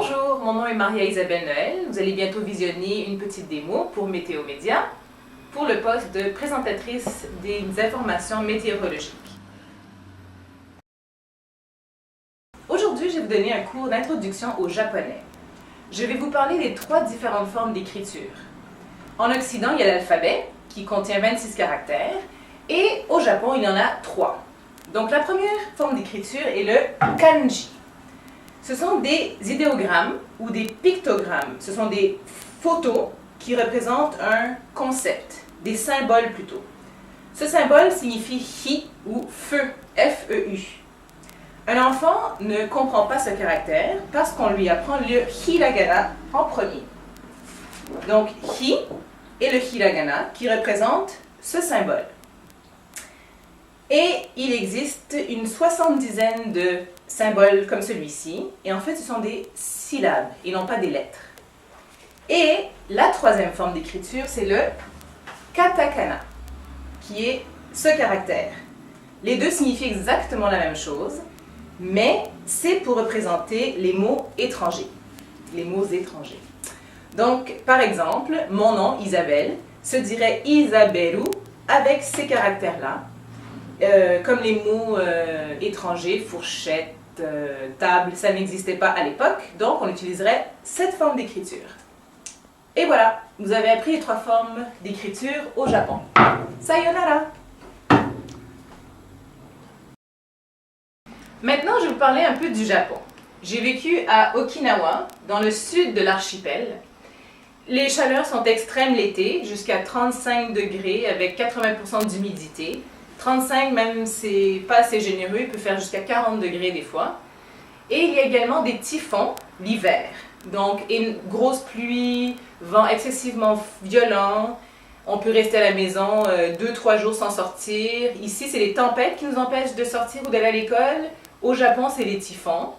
Bonjour, mon nom est Maria-Isabelle Noël. Vous allez bientôt visionner une petite démo pour Météo Média pour le poste de présentatrice des informations météorologiques. Aujourd'hui, je vais vous donner un cours d'introduction au japonais. Je vais vous parler des 3 différentes formes d'écriture. En Occident, il y a l'alphabet qui contient 26 caractères et au Japon, il y en a 3. Donc la première forme d'écriture est le kanji. Ce sont des idéogrammes ou des pictogrammes. Ce sont des photos qui représentent un concept, des symboles plutôt. Ce symbole signifie hi ou feu, F-E-U. Un enfant ne comprend pas ce caractère parce qu'on lui apprend le hiragana en premier. Donc hi et le hiragana qui représentent ce symbole. Et il existe une 70aine de symboles comme celui-ci, et en fait ce sont des syllabes et non pas des lettres. Et la 3e forme d'écriture, c'est le katakana, qui est ce caractère. Les deux signifient exactement la même chose, mais c'est pour représenter les mots étrangers. Les mots étrangers. Donc, par exemple, mon nom, Isabelle, se dirait Isaberu avec ces caractères-là. Comme les mots étrangers, fourchette, table, ça n'existait pas à l'époque, donc on utiliserait cette forme d'écriture. Et voilà, vous avez appris les 3 formes d'écriture au Japon. Sayonara! Maintenant, je vais vous parler un peu du Japon. J'ai vécu à Okinawa, dans le sud de l'archipel. Les chaleurs sont extrêmes l'été, jusqu'à 35 degrés avec 80% d'humidité. 35, même c'est pas assez généreux, il peut faire jusqu'à 40 degrés des fois. Et il y a également des typhons l'hiver. Donc, une grosse pluie, vent excessivement violent. On peut rester à la maison 2-3 jours sans sortir. Ici, c'est les tempêtes qui nous empêchent de sortir ou d'aller à l'école. Au Japon, c'est les typhons.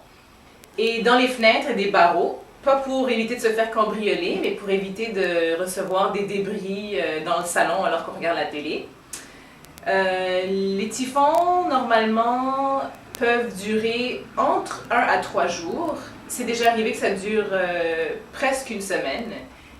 Et dans les fenêtres, il y a des barreaux. Pas pour éviter de se faire cambrioler, mais pour éviter de recevoir des débris dans le salon alors qu'on regarde la télé. Les typhons, normalement, peuvent durer entre 1 à 3 jours. C'est déjà arrivé que ça dure presque une semaine.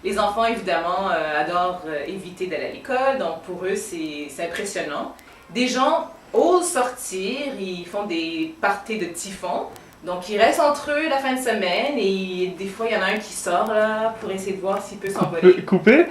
Les enfants, évidemment, adorent éviter d'aller à l'école, donc pour eux, c'est impressionnant. Des gens osent sortir, ils font des parties de typhons. Donc, ils restent entre eux la fin de semaine et des fois, il y en a un qui sort là pour essayer de voir s'il peut s'envoler. Couper?